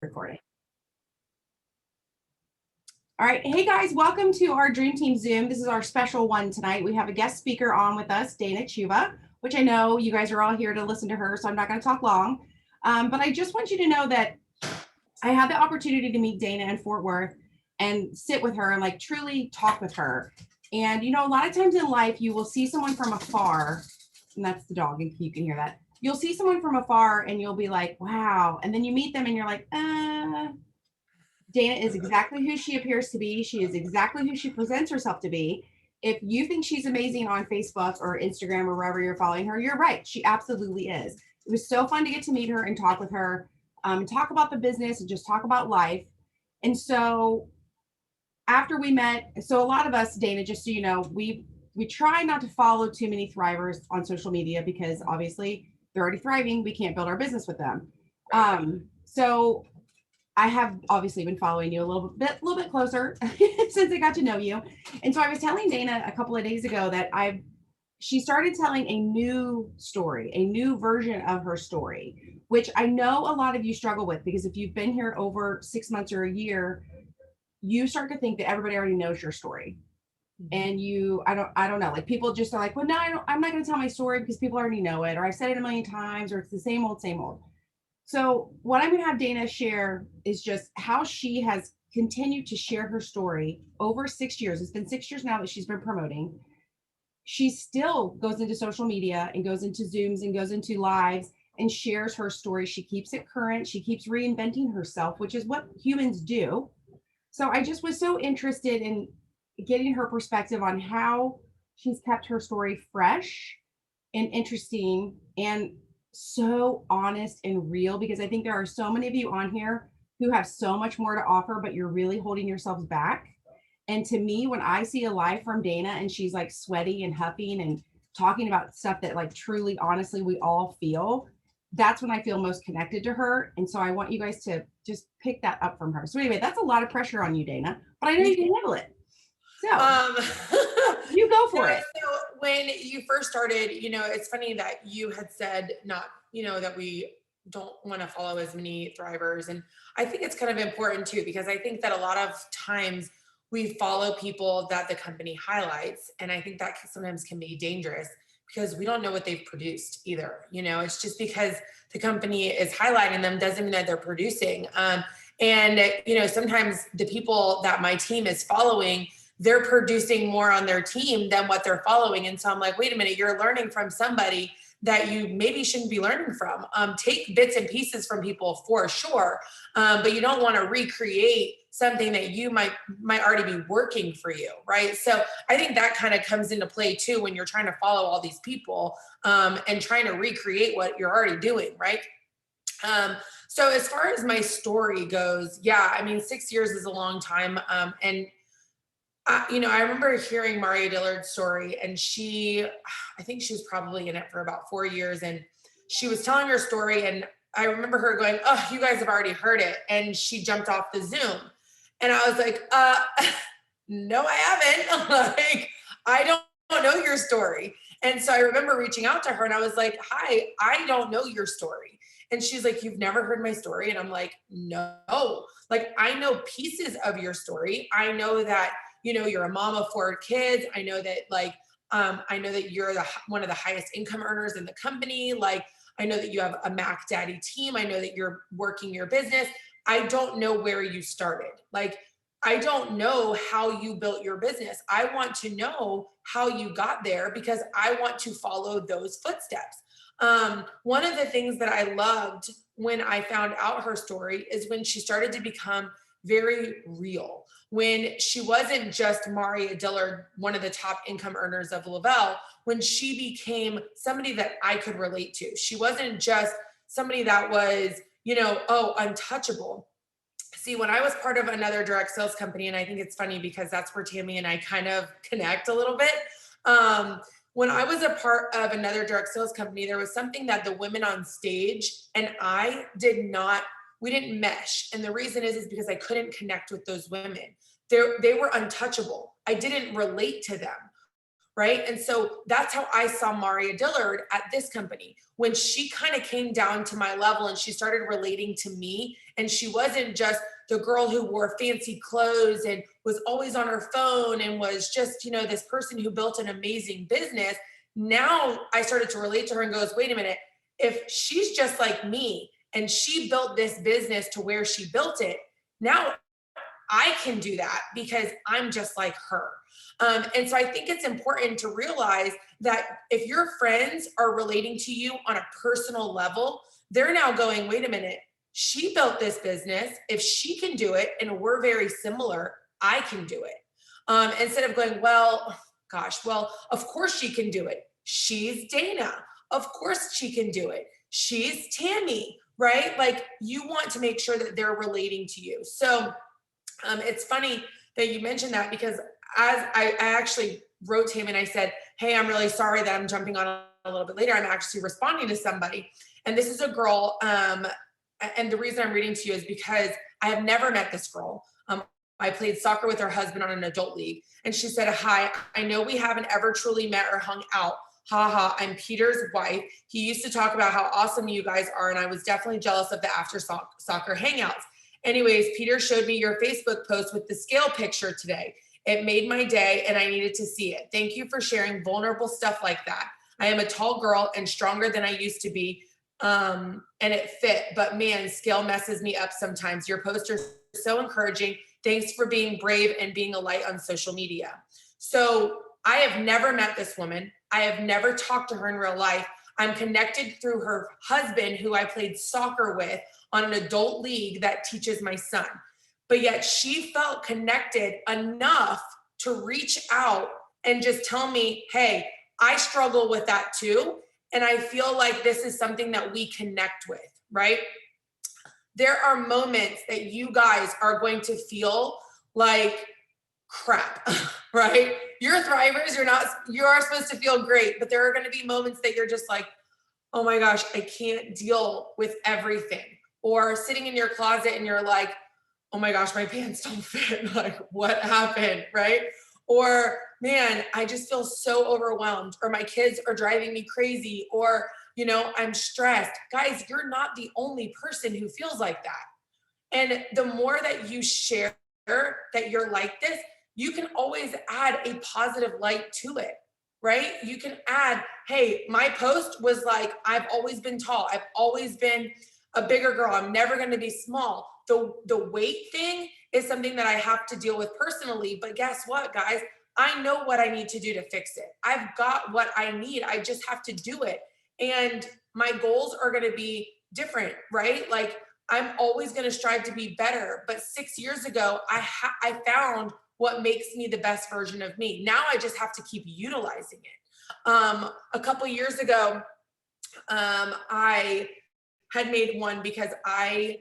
Recording. All right. Hey guys, welcome to our Dream Team Zoom. This is our special one tonight. We have a guest speaker on with us, Dana Chuva, which I know you guys are all here to listen to her, so I'm not going to talk long. But I just want you to know that I had the opportunity to meet Dana in Fort Worth and sit with her and like truly talk with her. And you know, a lot of times in life, you will see someone from afar, and that's the dog, and you can hear that. You'll see someone from afar and you'll be like, wow. And then you meet them and you're like, Dana is exactly who she appears to be. She is exactly who she presents herself to be. If you think she's amazing on Facebook or Instagram or wherever you're following her, you're right. She absolutely is. It was so fun to get to meet her and talk with her, talk about the business and just talk about life. And so after we met, so a lot of us, Dana, just so you know, we try not to follow too many thrivers on social media because obviously they're already thriving. We can't build our business with them. So I have obviously been following you a little bit closer since I got to know you. And so I was telling Dana a couple of days ago that she started telling a new story, a new version of her story, which I know a lot of you struggle with because if you've been here over 6 months or a year, you start to think that everybody already knows your story. And I don't know, like people just are like, well, no, I'm not going to tell my story because people already know it, or I've said it a million times, or it's the same old, same old. So what I'm going to have Dana share is just how she has continued to share her story over 6 years. It's been 6 years now that she's been promoting. She still goes into social media and goes into Zooms and goes into lives and shares her story. She keeps it current. She keeps reinventing herself, which is what humans do. So I just was so interested in getting her perspective on how she's kept her story fresh and interesting and so honest and real, because I think there are so many of you on here who have so much more to offer, but you're really holding yourselves back. And to me, when I see a live from Dana and she's like sweaty and huffing and talking about stuff that like truly, honestly, we all feel, that's when I feel most connected to her. And so I want you guys to just pick that up from her. So anyway, that's a lot of pressure on you, Dana, but I know you can handle it. So you go for it. So when you first started, it's funny that you had said not, that we don't want to follow as many thrivers. And I think it's kind of important too, because I think that a lot of times we follow people that the company highlights. And I think that sometimes can be dangerous because we don't know what they've produced either. It's just because the company is highlighting them doesn't mean that they're producing. And sometimes the people that my team is following, they're producing more on their team than what they're following. And so I'm like, wait a minute, you're learning from somebody that you maybe shouldn't be learning from. Take bits and pieces from people for sure, but you don't want to recreate something that you might already be working for you, right? So I think that kind of comes into play too when you're trying to follow all these people and trying to recreate what you're already doing, right? So as far as my story goes, 6 years is a long time. And I remember hearing Maria Dillard's story, and I think she was probably in it for about 4 years, and she was telling her story, and I remember her going, "Oh, you guys have already heard it," and she jumped off the Zoom, and I was like, "No, I haven't. Like, I don't know your story." And so I remember reaching out to her, and I was like, "Hi, I don't know your story." And she's like, "You've never heard my story?" And I'm like, "No, like I know pieces of your story. I know that you're a mom of 4 kids. I know that I know that you're one of the highest income earners in the company. Like, I know that you have a Mac Daddy team. I know that you're working your business. I don't know where you started. Like, I don't know how you built your business. I want to know how you got there because I want to follow those footsteps." One of the things that I loved when I found out her story is when she started to become very real. When she wasn't just Maria Dillard, one of the top income earners of Lavelle, when she became somebody that I could relate to. She wasn't just somebody that was, untouchable. See, when I was part of another direct sales company, and I think it's funny because that's where Tammy and I kind of connect a little bit. When I was a part of another direct sales company, there was something that the women on stage and we didn't mesh. And the reason is because I couldn't connect with those women. They were untouchable. I didn't relate to them. right? And so that's how I saw Maria Dillard at this company. When she kind of came down to my level and she started relating to me, and she wasn't just the girl who wore fancy clothes and was always on her phone and was just, this person who built an amazing business. Now I started to relate to her and goes, wait a minute, if she's just like me and she built this business to where she built it, now I can do that because I'm just like her. And so I think it's important to realize that if your friends are relating to you on a personal level, they're now going, wait a minute, she built this business. If she can do it and we're very similar, I can do it. Instead of going, well, gosh, well, of course she can do it. She's Dana. Of course she can do it. She's Tammy, right? Like, you want to make sure that they're relating to you. So it's funny that you mentioned that, because as I actually wrote to him and I said, hey, I'm really sorry that I'm jumping on a little bit later. I'm actually responding to somebody. And this is a girl. And the reason I'm reading to you is because I have never met this girl. I played soccer with her husband on an adult league. And she said, hi, I know we haven't ever truly met or hung out. Ha ha, I'm Peter's wife. He used to talk about how awesome you guys are. And I was definitely jealous of the after soccer hangouts. Anyways, Peter showed me your Facebook post with the scale picture today. It made my day and I needed to see it. Thank you for sharing vulnerable stuff like that. I am a tall girl and stronger than I used to be. And it fit, but man, scale messes me up sometimes. Your posts are so encouraging. Thanks for being brave and being a light on social media. So I have never met this woman. I have never talked to her in real life. I'm connected through her husband, who I played soccer with on an adult league that teaches my son. But yet she felt connected enough to reach out and just tell me, hey, I struggle with that too. And I feel like this is something that we connect with, right? There are moments that you guys are going to feel like crap, right? You're thrivers, you are supposed to feel great, but there are going to be moments that you're just like, oh my gosh, I can't deal with everything. Or sitting in your closet and you're like, oh my gosh, my pants don't fit. Like, what happened, right? Or, man, I just feel so overwhelmed. Or my kids are driving me crazy. Or, I'm stressed. Guys, you're not the only person who feels like that. And the more that you share that you're like this, you can always add a positive light to it, right? You can add, hey, my post was like, I've always been tall. I've always been a bigger girl. I'm never going to be small. The weight thing is something that I have to deal with personally. But guess what, guys? I know what I need to do to fix it. I've got what I need. I just have to do it. And my goals are going to be different, right? Like, I'm always going to strive to be better. But 6 years ago, I found what makes me the best version of me. Now I just have to keep utilizing it. A couple years ago, I had made one because I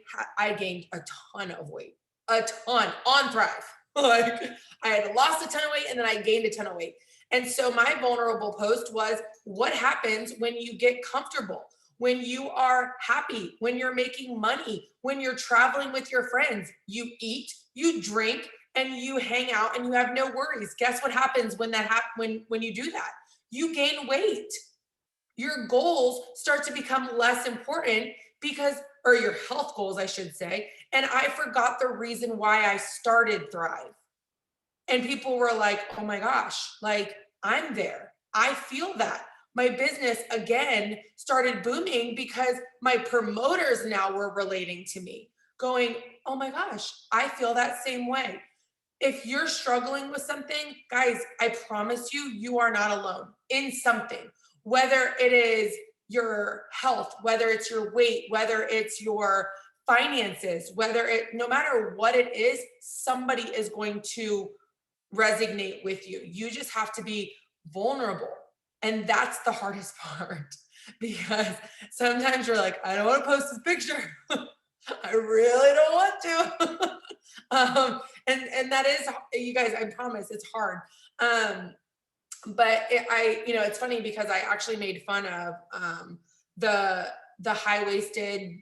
gained a ton of weight, a ton on Thrive. Like, I had lost a ton of weight and then I gained a ton of weight. And so my vulnerable post was, what happens when you get comfortable, when you are happy, when you're making money, when you're traveling with your friends, you eat, you drink, and you hang out and you have no worries. Guess what happens when when you do that? You gain weight. Your goals start to become less important or your health goals, I should say. And I forgot the reason why I started Thrive. And people were like, oh my gosh, like, I'm there. I feel that. My business again started booming because my promoters now were relating to me, going, oh my gosh, I feel that same way. If you're struggling with something, guys, I promise you, you are not alone in something, whether it is your health, whether it's your weight, whether it's your finances, no matter what it is, somebody is going to resonate with you. You just have to be vulnerable. And that's the hardest part, because sometimes you're like, I don't want to post this picture. I really don't want to. And that is, you guys, I promise it's hard. But it's funny because I actually made fun of the high-waisted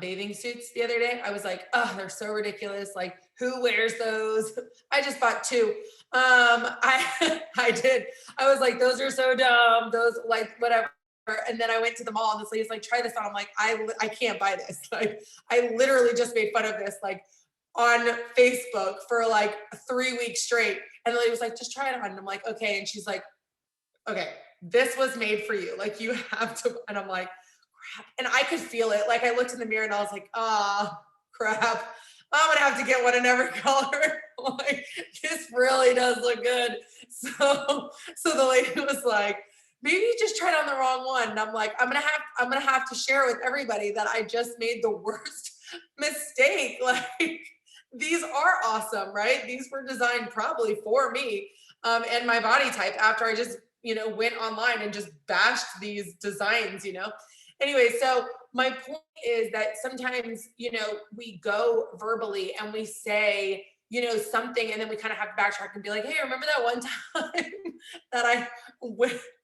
bathing suits the other day. I was like, oh, they're so ridiculous. Like, who wears those? I just bought two. I did. I was like, those are so dumb. Those, like, whatever. And then I went to the mall and this lady's like, try this on. I'm like, I can't buy this. Like, I literally just made fun of this, like, on Facebook for like 3 weeks straight. And the lady was like, just try it on. And I'm like, okay. And she's like, okay, this was made for you. Like, you have to. And I'm like, crap. And I could feel it. Like, I looked in the mirror and I was like, ah, crap. I'm gonna have to get one in every color. Like, this really does look good. So the lady was like, maybe you just tried on the wrong one. And I'm like, I'm gonna have to share with everybody that I just made the worst mistake. Like, these are awesome, right? These were designed probably for me, and my body type after I just, went online and just bashed these designs, Anyway, so my point is that sometimes, we go verbally and we say, something, and then we kind of have to backtrack and be like, hey, remember that one time that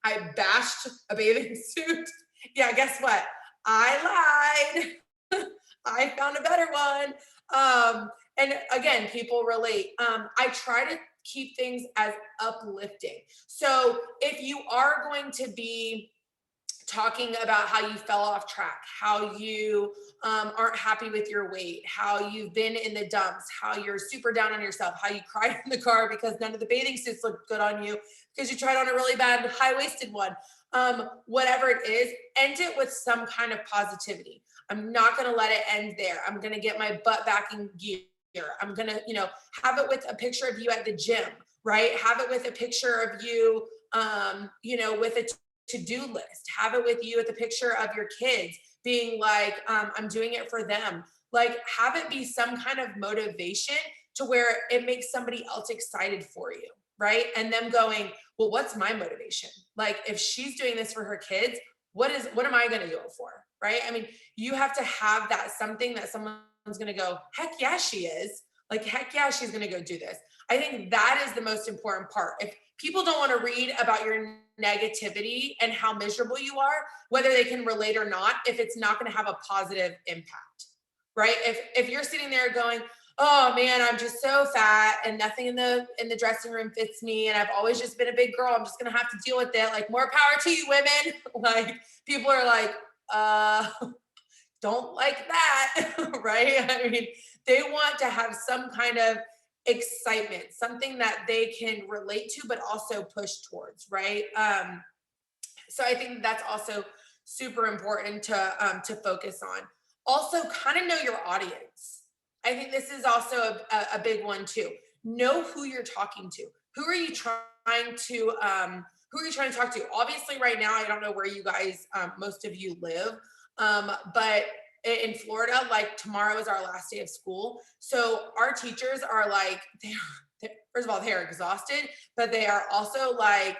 I bashed a bathing suit? Yeah, guess what? I lied. I found a better one. And again, people relate. I try to keep things as uplifting. So if you are going to be talking about how you fell off track, how you aren't happy with your weight, how you've been in the dumps, how you're super down on yourself, how you cried in the car because none of the bathing suits looked good on you because you tried on a really bad high-waisted one. Whatever it is, end it with some kind of positivity. I'm not going to let it end there. I'm going to get my butt back in gear. I'm going to, have it with a picture of you at the gym, right? Have it with a picture of you, with a to-do list. Have it with you with a picture of your kids being like, I'm doing it for them. Like, have it be some kind of motivation to where it makes somebody else excited for you, right? And them going, well, what's my motivation? Like, if she's doing this for her kids, what am I going to do it for? Right? I mean, you have to have that something that someone's going to go, heck yeah, she is. Like, heck yeah, she's going to go do this. I think that is the most important part. If people don't want to read about your negativity and how miserable you are, whether they can relate or not, if it's not going to have a positive impact, right? If you're sitting there going, oh man, I'm just so fat and nothing in the dressing room fits me, and I've always just been a big girl, I'm just going to have to deal with it. Like, more power to you, women. Like, people are like, don't like that, right? I mean, they want to have some kind of excitement, something that they can relate to, but also push towards, right? So I think that's also super important to focus on. Also, kind of know your audience. I think this is also a big one too. Know who you're talking to. Who are you trying to talk to? Obviously, right now, I don't know where you guys, most of you live, but in Florida, like, tomorrow is our last day of school. So our teachers are like, first of all, they're exhausted, but they are also like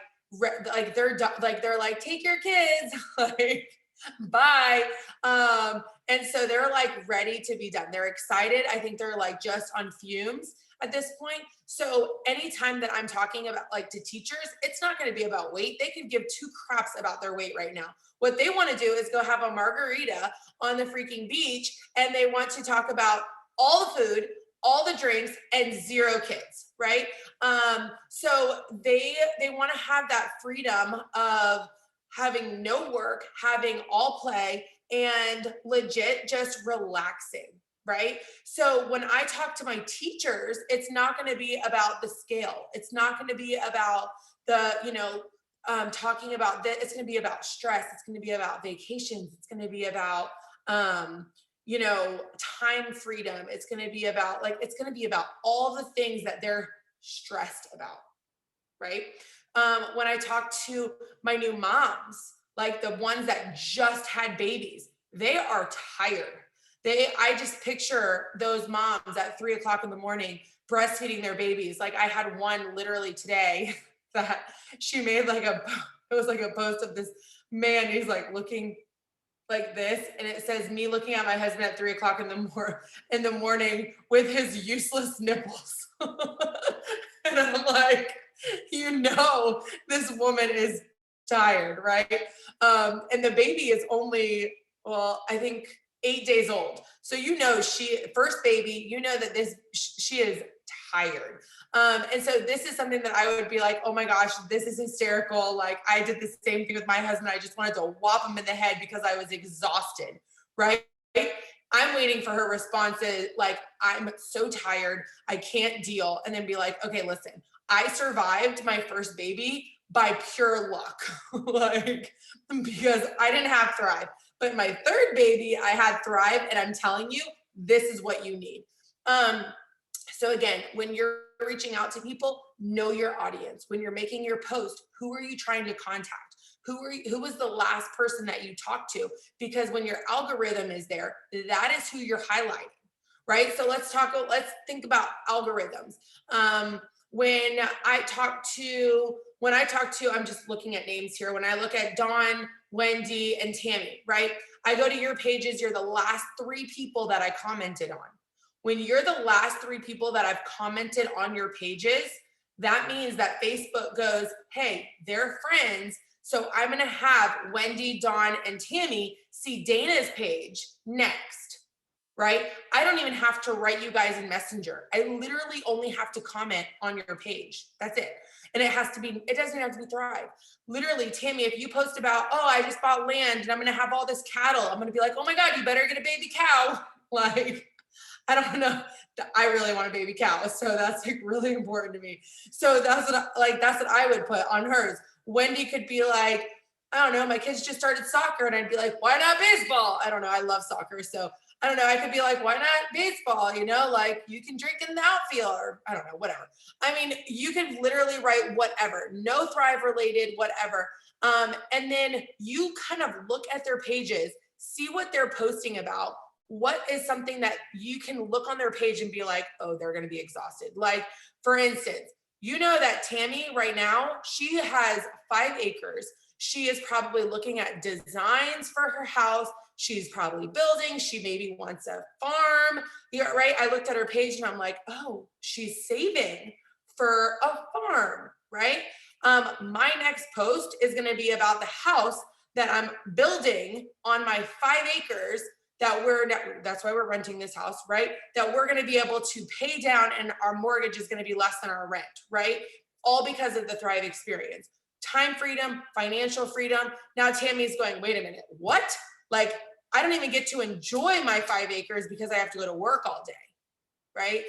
they're like, take your kids, like, bye. And so they're like ready to be done. They're excited. I think they're like just on fumes at this point. So anytime that I'm talking about, like, to teachers, it's not going to be about weight. They could give two craps about their weight right now. What they want to do is go have a margarita on the freaking beach, and they want to talk about all the food, all the drinks, and zero kids, right? So they want to have that freedom of having no work, having all play, and legit just relaxing, right? So when I talk to my teachers, it's not going to be about the scale. It's not going to be about the, talking about that. It's going to be about stress. It's going to be about vacations. It's going to be about, time freedom. It's going to be about all the things that they're stressed about, right? When I talk to my new moms, like the ones that just had babies, they are tired. I just picture those moms at 3:00 in the morning breastfeeding their babies. Like, I had one literally today that she made it was like a post of this man. He's like looking like this, and it says, me looking at my husband at 3:00 in the morning with his useless nipples. And I'm like, this woman is tired, right? And the baby is only, well, I think 8 days old. So, first baby, that she is tired. And so this is something that I would be like, oh my gosh, this is hysterical. Like I did the same thing with my husband. I just wanted to whop him in the head because I was exhausted, right? I'm waiting for her responses. Like, I'm so tired. I can't deal. And then be like, okay, listen, I survived my first baby by pure luck, like, because I didn't have Thrive. But my third baby, I had Thrive. And I'm telling you, this is what you need. So again, when you're reaching out to people, know your audience. When you're making your post, who are you trying to contact? Who was the last person that you talked to? Because when your algorithm is there, that is who you're highlighting, right? So let's think about algorithms. When I talk to, I'm just looking at names here. When I look at Dawn, Wendy, and Tammy, right? I go to your pages, you're the last 3 people that I commented on. When you're the last 3 people that I've commented on your pages, that means that Facebook goes, hey, they're friends. So I'm going to have Wendy, Dawn, and Tammy see Dana's page next, right? I don't even have to write you guys in Messenger. I literally only have to comment on your page. That's it. And it doesn't have to be Thrive. Literally, Tammy, if you post about, oh, I just bought land and I'm going to have all this cattle, I'm going to be like, oh my God, you better get a baby cow. Like, I don't know. I really want a baby cow. So that's like really important to me. So that's what I would put on hers. Wendy could be like, I don't know, my kids just started soccer. And I'd be like, why not baseball? I don't know. I love soccer. So I don't know. I could be like, why not baseball? Like you can drink in the outfield or I don't know, whatever. I mean, you can literally write whatever, no Thrive related, whatever. And then you kind of look at their pages, see what they're posting about. What is something that you can look on their page and be like, oh, they're going to be exhausted. Like, for instance, that Tammy right now, she has 5 acres. She is probably looking at designs for her house. She's probably building. She maybe wants a farm, right? I looked at her page and I'm like, oh, she's saving for a farm, right? My next post is going to be about the house that I'm building on my 5 acres that's why we're renting this house, right? That we're going to be able to pay down and our mortgage is going to be less than our rent, right? All because of the Thrive experience. Time freedom, financial freedom. Now Tammy's going, wait a minute, what? Like, I don't even get to enjoy my 5 acres because I have to go to work all day, right?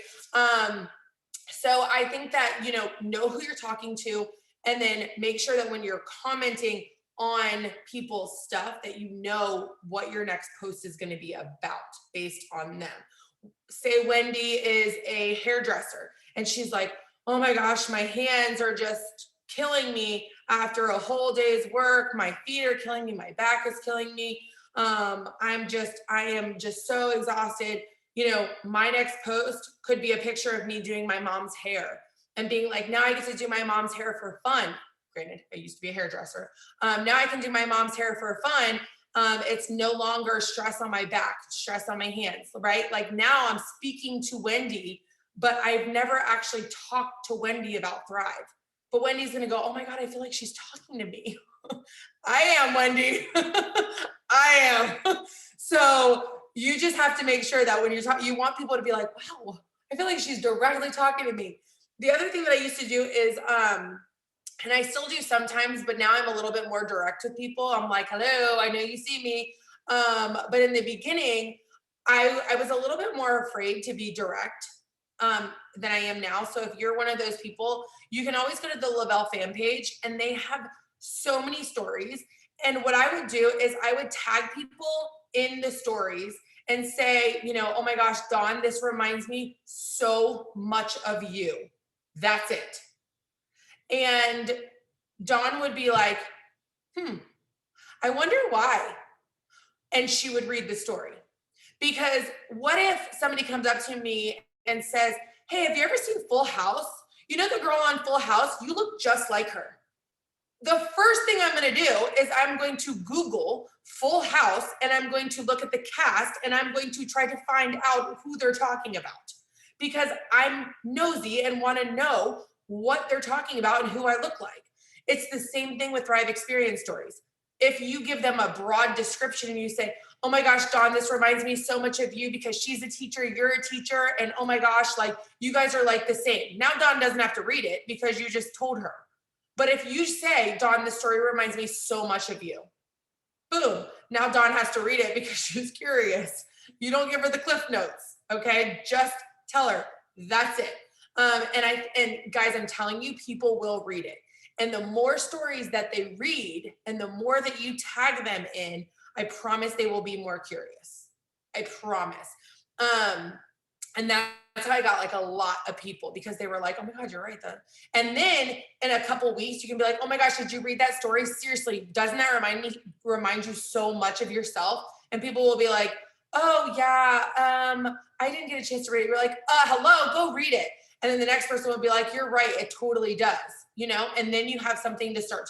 So I think that, know who you're talking to and then make sure that when you're commenting on people's stuff that you know what your next post is going to be about based on them. Say Wendy is a hairdresser and she's like, oh my gosh, my hands are just killing me after a whole day's work. My feet are killing me. My back is killing me. I am just so exhausted. My next post could be a picture of me doing my mom's hair and being like, now I get to do my mom's hair for fun. Granted, I used to be a hairdresser. Now I can do my mom's hair for fun. It's no longer stress on my back, stress on my hands, right? Like now I'm speaking to Wendy, but I've never actually talked to Wendy about Thrive. But Wendy's gonna go, oh my God, I feel like she's talking to me. I am, Wendy. I am. So you just have to make sure that when you're talking, you want people to be like, wow, I feel like she's directly talking to me. The other thing that I used to do is, and I still do sometimes, but now I'm a little bit more direct with people. I'm like, hello, I know you see me. But in the beginning, I was a little bit more afraid to be direct than I am now. So if you're one of those people, you can always go to the Lavelle fan page and they have so many stories. And what I would do is I would tag people in the stories and say, oh my gosh, Dawn, this reminds me so much of you. That's it. And Dawn would be like, I wonder why. And she would read the story. Because what if somebody comes up to me and says, hey, have you ever seen Full House? The girl on Full House, you look just like her. The first thing I'm going to do is I'm going to Google Full House and I'm going to look at the cast and I'm going to try to find out who they're talking about because I'm nosy and want to know what they're talking about and who I look like. It's the same thing with Thrive experience stories. If you give them a broad description and you say, oh my gosh, Dawn, this reminds me so much of you because she's a teacher, you're a teacher. And oh my gosh, like you guys are like the same. Now Dawn doesn't have to read it because you just told her. But if you say, Dawn, this story reminds me so much of you, boom, now Dawn has to read it because she's curious. You don't give her the cliff notes, okay? Just tell her, that's it. And guys, I'm telling you, people will read it. And the more stories that they read and the more that you tag them in, I promise they will be more curious. I promise. And that's how I got like a lot of people because they were like, oh my God, you're right. And then in a couple weeks, you can be like, oh my gosh, did you read that story? Seriously, doesn't that remind you so much of yourself? And people will be like, oh yeah, I didn't get a chance to read it. You're like, hello, go read it. And then the next person will be like, you're right, it totally does, and then you have something to start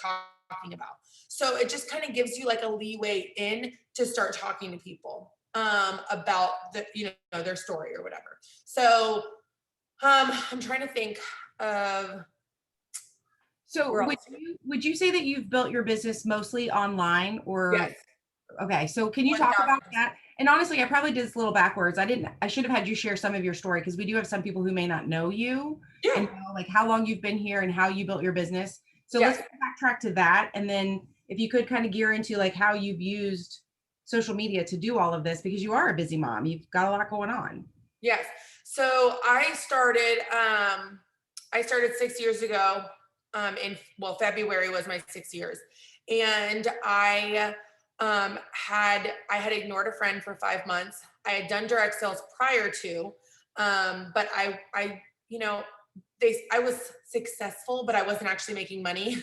talking about. So it just kind of gives you like a leeway in to start talking to people about their story or whatever. So I'm trying to think of. So would you say that you've built your business mostly online or? Yes. Okay, so can you talk about that? And honestly, I probably did this a little backwards. I should have had you share some of your story because we do have some people who may not know you and know like how long you've been here and how you built your business. So let's backtrack to that. And then if you could kind of gear into like how you've used social media to do all of this because you are a busy mom. You've got a lot going on. Yes. So I started 6 years ago. February was my 6 years. And I had ignored a friend for 5 months. I had done direct sales prior to, but I was successful, but I wasn't actually making money.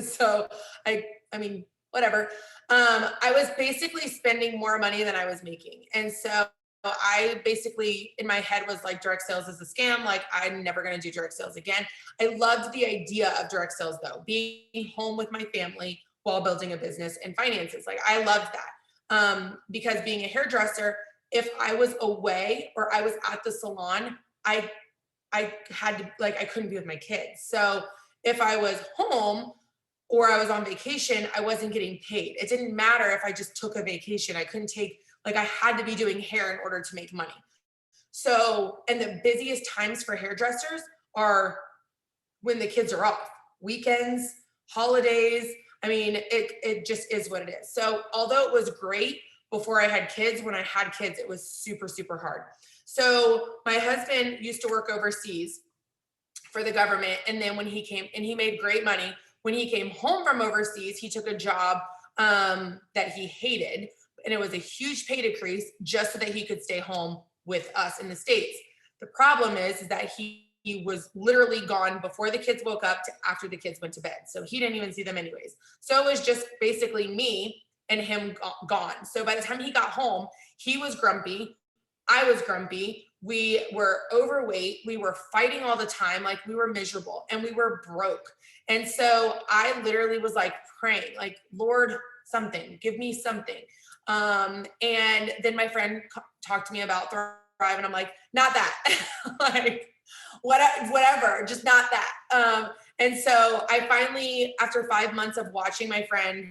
So I mean, whatever. I was basically spending more money than I was making. And so I basically in my head was like, direct sales is a scam. Like I'm never going to do direct sales again. I loved the idea of direct sales though, being home with my family while building a business and finances. Like I loved that. Because being a hairdresser, if I was away or I was at the salon, I had to I couldn't be with my kids. So if I was home or I was on vacation, I wasn't getting paid. It didn't matter if I just took a vacation. I couldn't take, I had to be doing hair in order to make money. So, and the busiest times for hairdressers are when the kids are off, weekends, holidays. I mean, it just is what it is. So although it was great before I had kids, when I had kids, it was super, super hard. So my husband used to work overseas for the government. And then when he came, and he made great money, when he came home from overseas, he took a job that he hated. And it was a huge pay decrease just so that he could stay home with us in the States. The problem is that he was literally gone before the kids woke up to after the kids went to bed. So he didn't even see them anyways. So it was just basically me and him gone. So by the time he got home, he was grumpy. I was grumpy. We were overweight. We were fighting all the time. Like we were miserable and we were broke. And so I literally was like praying, like, Lord, something, give me something. And then my friend talked to me about Thrive and I'm like, not that. Like, whatever, just not that. And so I finally, after 5 months of watching my friend,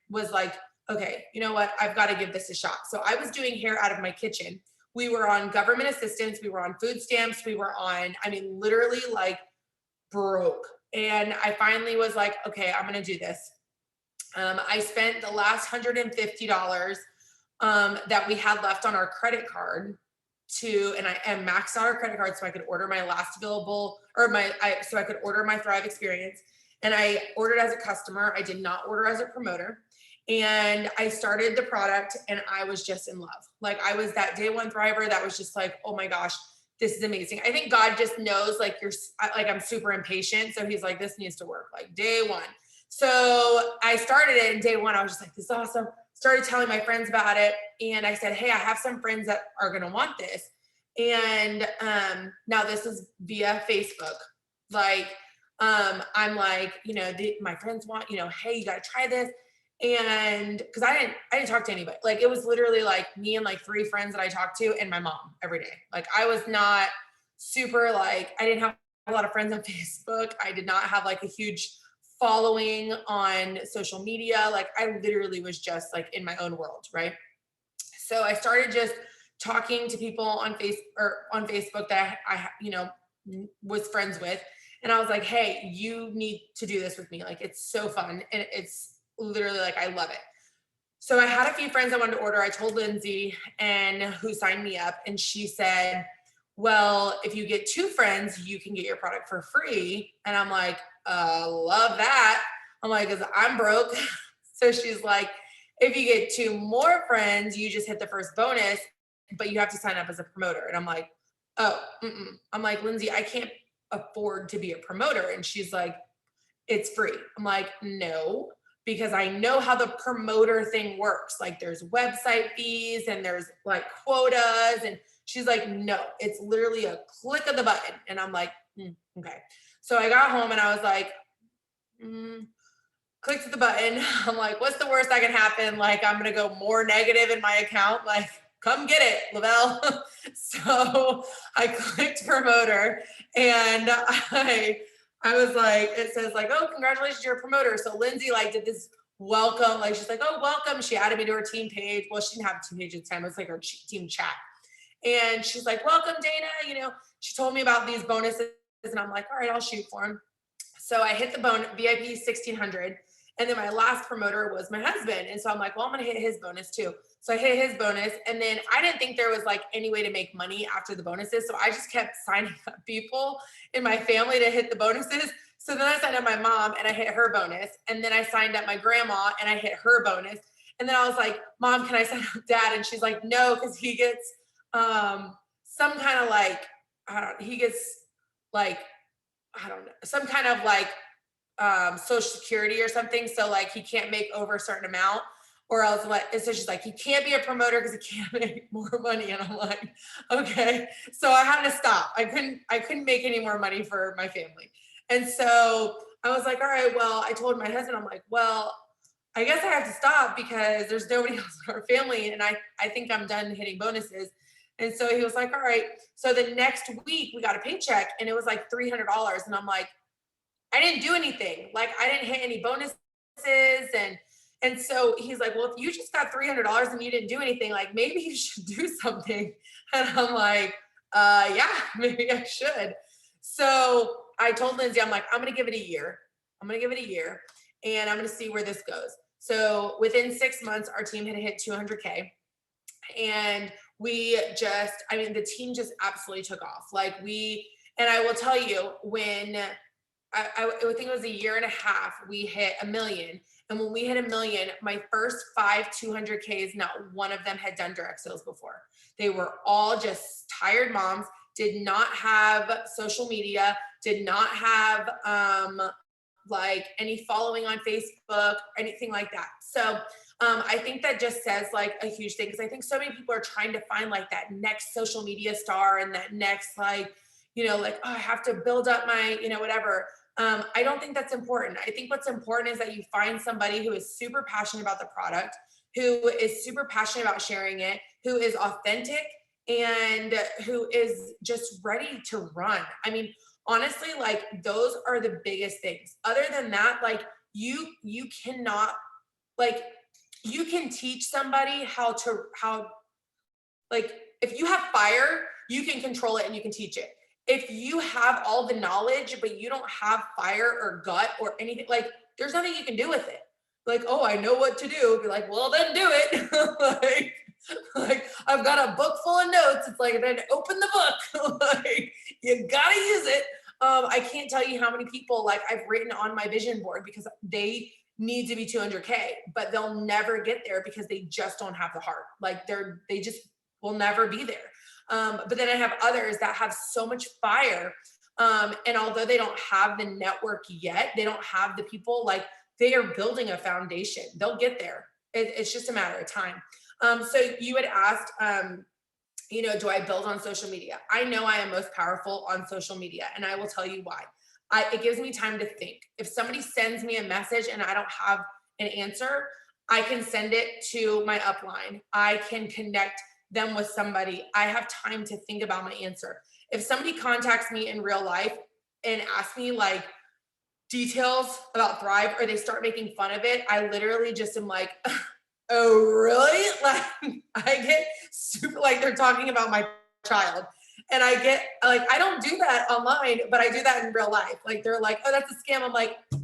was like, okay, you know what? I've got to give this a shot. So I was doing hair out of my kitchen. We were on government assistance. We were on food stamps. We were on, literally like broke. And I finally was like, okay, I'm going to do this. I spent the last $150 that we had left on our credit card and I maxed out our credit card so I could order my last available so I could order my Thrive experience. And I ordered as a customer. I did not order as a promoter. And I started the product and I was just in love. Like I was that day one Thriver that was just like, oh my gosh, this is amazing. I think God just knows like I'm super impatient. So he's like, this needs to work like day one. So I started it and day one, I was just like, this is awesome. Started telling my friends about it. And I said, hey, I have some friends that are going to want this. And now this is via Facebook. Like, I'm like, my friends want, hey, you got to try this. And because I didn't talk to anybody. Like it was literally like me and like 3 friends that I talked to and my mom every day. Like I was not super I didn't have a lot of friends on Facebook. I did not have like a huge following on social media. Like I literally was just like in my own world. Right. So I started just talking to people on Facebook that was friends with. And I was like, hey, you need to do this with me. Like, it's so fun. And it's literally like, I love it. So I had a few friends I wanted to order. I told Lindsay and who signed me up, and she said, well, if you get 2 friends, you can get your product for free. And I'm like, love that. I'm like, cause I'm broke. So she's like, if you get 2 more friends, you just hit the first bonus, but you have to sign up as a promoter. And I'm like, oh, I'm like, Lindsay, I can't afford to be a promoter. And she's like, it's free. I'm like, no, because I know how the promoter thing works. Like, there's website fees and there's like quotas. And she's like, no, it's literally a click of the button. And I'm like, okay. So I got home and I was like, clicked the button. I'm like, what's the worst that can happen? Like, I'm going to go more negative in my account. Like, come get it, Lavelle. So I clicked promoter, and I was like, it says like, oh, congratulations, you're a promoter. So Lindsay like did this welcome, like she's like, oh, welcome. She added me to her team page. Well, she didn't have a team page at the time. It was like her team chat. And she's like, welcome, Dana. She told me about these bonuses, and I'm like, all right, I'll shoot for them. So I hit the VIP 1600. And then my last promoter was my husband. And so I'm like, well, I'm going to hit his bonus too. So I hit his bonus. And then I didn't think there was like any way to make money after the bonuses. So I just kept signing up people in my family to hit the bonuses. So then I signed up my mom and I hit her bonus. And then I signed up my grandma and I hit her bonus. And then I was like, Mom, can I sign up Dad? And she's like, no, because he gets some kind of like, he gets like, I don't know, some kind of like social security or something. So like he can't make over a certain amount, or else and so she's like, he can't be a promoter because he can't make more money. And I'm like, okay. So I had to stop. I couldn't make any more money for my family. And so I was like, all right, well, I told my husband, I'm like, well, I guess I have to stop because there's nobody else in our family. And I think I'm done hitting bonuses. And so he was like, all right. So the next week we got a paycheck and it was like $300. And I'm like, I didn't do anything. Like, I didn't hit any bonuses. And so he's like, well, if you just got $300 and you didn't do anything, like maybe you should do something. And I'm like, yeah, maybe I should. So I told Lindsay, I'm like, I'm going to give it a year. And I'm going to see where this goes. So within 6 months, our team had hit 200K. And the team just absolutely took off. And I will tell you, when I think it was a year and a half, we hit 1 million. And when we hit 1 million, my first 5 200Ks, not one of them had done direct sales before. They were all just tired moms, did not have social media, did not have like any following on Facebook or anything like that. So I think that just says like a huge thing, because I think so many people are trying to find like that next social media star and that next like, like, oh, I have to build up my, whatever. I don't think that's important. I think what's important is that you find somebody who is super passionate about the product, who is super passionate about sharing it, who is authentic, and who is just ready to run. I mean, honestly, like those are the biggest things. Other than that, like you cannot, like you can teach somebody how, like if you have fire, you can control it and you can teach it. If you have all the knowledge, but you don't have fire or gut or anything, like there's nothing you can do with it. Like, oh, I know what to do. Be like, well, then do it. like I've got a book full of notes. It's like, then open the book. Like you gotta use it. I can't tell you how many people like I've written on my vision board because they need to be 200K, but they'll never get there because they just don't have the heart. Like they just will never be there. But then I have others that have so much fire. And although they don't have the network yet, they don't have the people, like they are building a foundation. They'll get there. It's just a matter of time. So you had asked, do I build on social media? I know I am most powerful on social media, and I will tell you why. It gives me time to think. If somebody sends me a message and I don't have an answer, I can send it to my upline. I can connect them with somebody. I have time to think about my answer. If somebody contacts me in real life and asks me like details about Thrive, or they start making fun of it, I literally just am like, oh, really? Like, I get super, like they're talking about my child. And I get like, I don't do that online, but I do that in real life. Like, they're like, oh, that's a scam. I'm like, is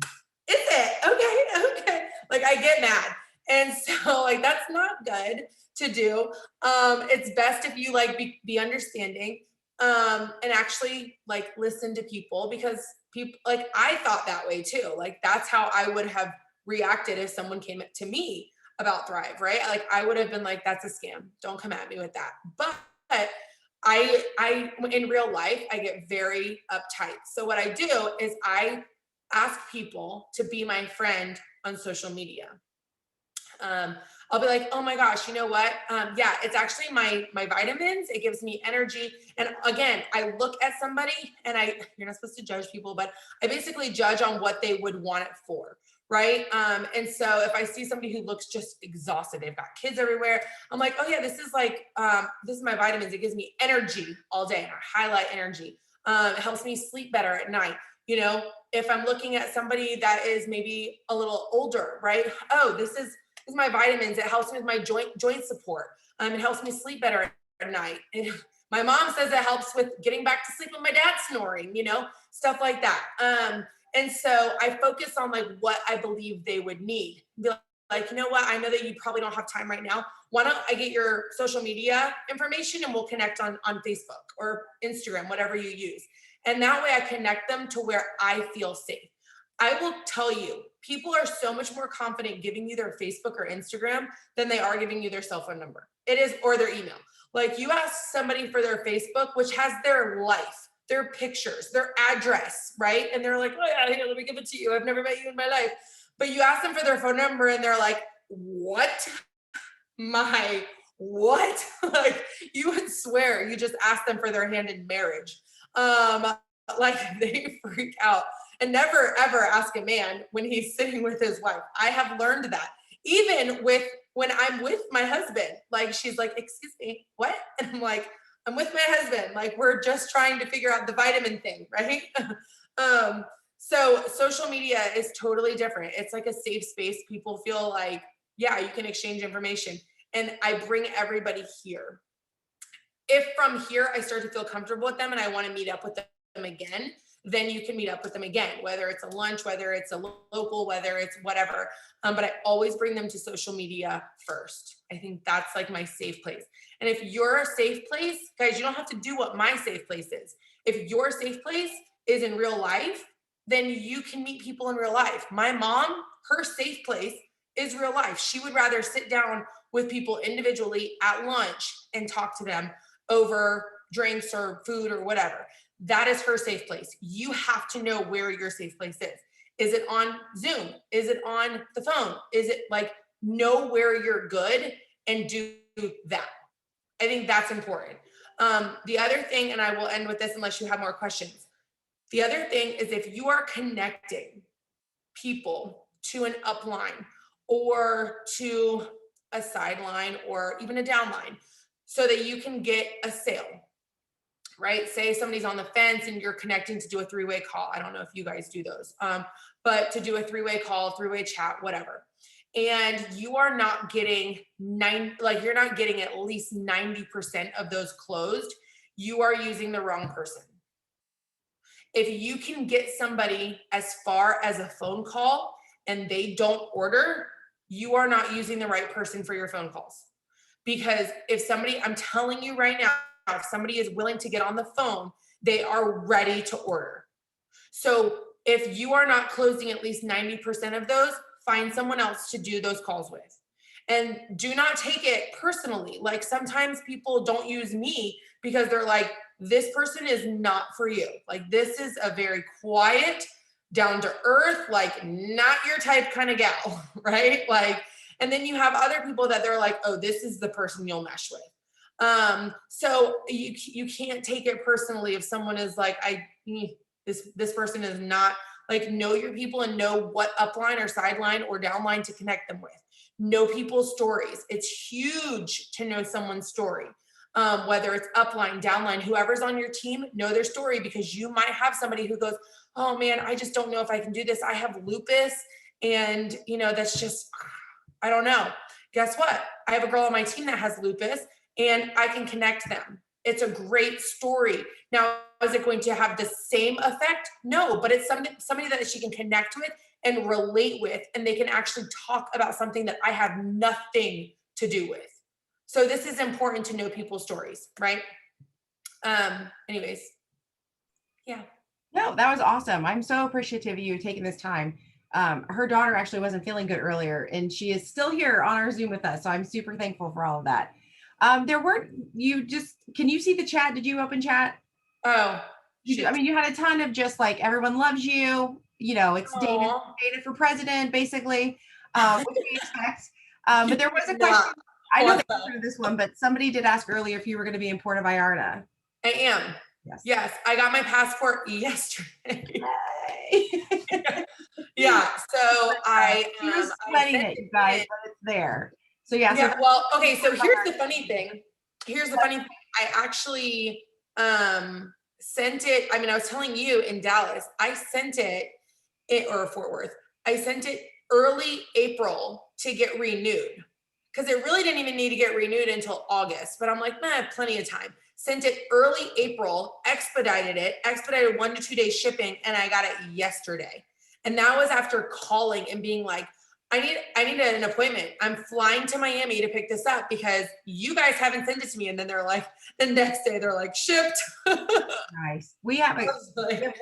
it? Okay, okay. Like, I get mad. And so, like, that's not good to do. It's best if you like be understanding, and actually like listen to people, because people, like, I thought that way too. Like, that's how I would have reacted if someone came to me about Thrive, right? Like, I would have been like, that's a scam. Don't come at me with that. But I in real life, I get very uptight. So what I do is I ask people to be my friend on social media. um, I'll be like, oh my gosh, you know what? Yeah, it's actually my vitamins. It gives me energy. And again, I look at somebody, and you're not supposed to judge people, but I basically judge on what they would want it for, right? And so if I see somebody who looks just exhausted, they've got kids everywhere, I'm like, oh yeah, this is like, this is my vitamins. It gives me energy all day, and I highlight energy. It helps me sleep better at night. You know, if I'm looking at somebody that is maybe a little older, right? Oh, this is my vitamins. It helps me with my joint support. It helps me sleep better at night. My mom says it helps with getting back to sleep with my dad snoring, you know, stuff like that. And so I focus on like what I believe they would need. Be like, you know what? I know that you probably don't have time right now. Why don't I get your social media information, and we'll connect on Facebook or Instagram, whatever you use. And that way I connect them to where I feel safe. I will tell you, people are so much more confident giving you their Facebook or Instagram than they are giving you their cell phone number. It is, or their email. Like, you ask somebody for their Facebook, which has their life, their pictures, their address, right? And they're like, oh yeah, here, let me give it to you. I've never met you in my life. But you ask them for their phone number, and they're like, what? My what? Like, you would swear you just asked them for their hand in marriage. Um, like, they freak out. And never ever ask a man when he's sitting with his wife. I have learned that. Even with when I'm with my husband, like, she's like, excuse me, what? And I'm like, I'm with my husband. Like, we're just trying to figure out the vitamin thing, right? So social media is totally different. It's like a safe space. People feel like, yeah, you can exchange information. And I bring everybody here. If from here I start to feel comfortable with them and I want to meet up with them again, then you can meet up with them again, whether it's a lunch, whether it's a local, whether it's whatever. But I always bring them to social media first. I think that's like my safe place. And if you're a safe place, guys, you don't have to do what my safe place is. If your safe place is in real life, then you can meet people in real life. My mom, her safe place is real life. She would rather sit down with people individually at lunch and talk to them over drinks or food or whatever. That is her safe place. You have to know where your safe place is. Is it on Zoom? Is it on the phone? Is it like, know where you're good and do that? I think that's important. The other thing, and I will end with this unless you have more questions. The other thing is, if you are connecting people to an upline or to a sideline or even a downline so that you can get a sale, right? Say somebody's on the fence and you're connecting to do a three-way call. I don't know if you guys do those, but to do a three-way call, three-way chat, whatever. And you are not getting you're not getting at least 90% of those closed. You are using the wrong person. If you can get somebody as far as a phone call and they don't order, you are not using the right person for your phone calls. Because if somebody, I'm telling you right now, if somebody is willing to get on the phone, they are ready to order. So if you are not closing at least 90% of those, find someone else to do those calls with. And do not take it personally. Like, sometimes people don't use me because they're like, this person is not for you. Like, this is a very quiet, down to earth, like, not your type kind of gal, right? Like, and then you have other people that they're like, oh, this is the person you'll mesh with. So you can't take it personally if someone is like, this person is not, like, know your people and know what upline or sideline or downline to connect them with. Know people's stories. It's huge to know someone's story. Whether it's upline, downline, whoever's on your team, know their story, because you might have somebody who goes, oh man, I just don't know if I can do this. I have lupus, and that's just, I don't know. guess what? I have a girl on my team that has lupus and I can connect them. It's a great story. Now, is it going to have the same effect? No, but it's somebody that she can connect with and relate with, and they can actually talk about something that I have nothing to do with. So this is important to know people's stories, right? Anyways, yeah. No, that was awesome. I'm so appreciative of you taking this time. Her daughter actually wasn't feeling good earlier, and she is still here on our Zoom with us. So I'm super thankful for all of that. Can you see the chat? Did you open chat? Oh, I mean, you had a ton of just like, everyone loves you. It's Dana for president, basically, which we expect. But there was a question. I know the answer to this one, but somebody did ask earlier if you were going to be in Puerto Vallarta. I am. Yes. I got my passport yesterday. Yeah. So I was sweating it, you guys, but it's there. So yeah. Yeah. Well, okay. So here's the funny thing. I actually sent it. I mean, I was telling you in Dallas, I sent it or Fort Worth. I sent it early April to get renewed, because it really didn't even need to get renewed until August. But I'm like, man, plenty of time. Sent it early April, expedited 1 to 2 days shipping, and I got it yesterday. And that was after calling and being like, I need an appointment. I'm flying to Miami to pick this up because you guys haven't sent it to me. And then they're like, the next day they're like, shipped. Nice. We have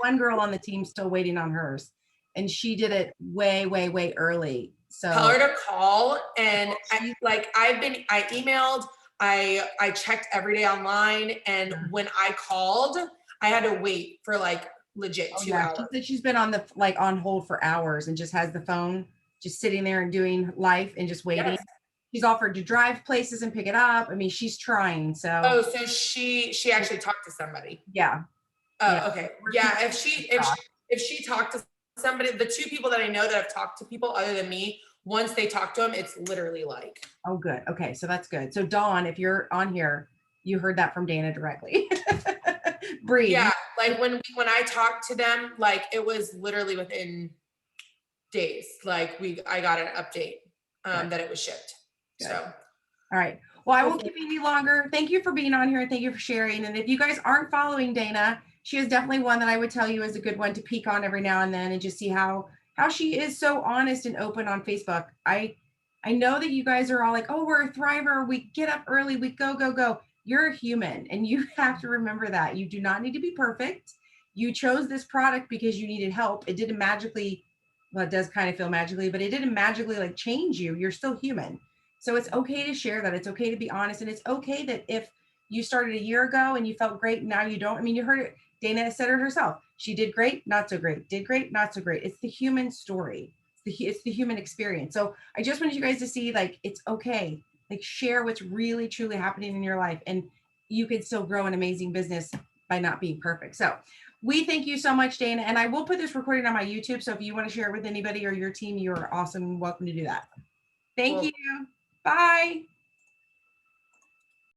one girl on the team still waiting on hers, and she did it way, way, way early. So tell her to call. And I emailed, I checked every day online. And when I called, I had to wait for like legit 2 hours. She said she's been on hold for hours and just has the phone just sitting there and doing life and just waiting. Yes. She's offered to drive places and pick it up. I mean, she's trying. So so she actually talked to somebody. Yeah. Okay. Yeah. If she talked to somebody, the 2 people that I know that have talked to people other than me, once they talk to them, it's literally like, oh, good. Okay. So that's good. So Dawn, if you're on here, you heard that from Dana directly. Breathe. Yeah. Like when I talked to them, like it was literally within days. Like I got an update that it was shipped. Good. So. All right. Well, I won't keep you any longer. Thank you for being on here, and thank you for sharing. And if you guys aren't following Dana, she is definitely one that I would tell you is a good one to peek on every now and then and just see how she is so honest and open on Facebook. I know that you guys are all like, oh, we're a thriver. We get up early. We go. You're a human, and you have to remember that. You do not need to be perfect. You chose this product because you needed help. It didn't magically, well, it does kind of feel magically, but it didn't magically like change you. You're still human. So it's okay to share that. It's okay to be honest. And it's okay that if you started a year ago and you felt great, now you don't. I mean, you heard it. Dana said it herself. She did great, not so great. Did great, not so great. It's the human story. It's the human experience. So I just wanted you guys to see, like, it's okay. Like, share what's really, truly happening in your life. And you can still grow an amazing business by not being perfect. So we thank you so much, Dana. And I will put this recording on my YouTube. So if you want to share it with anybody or your team, you're awesome. Welcome to do that. Thank you. Bye.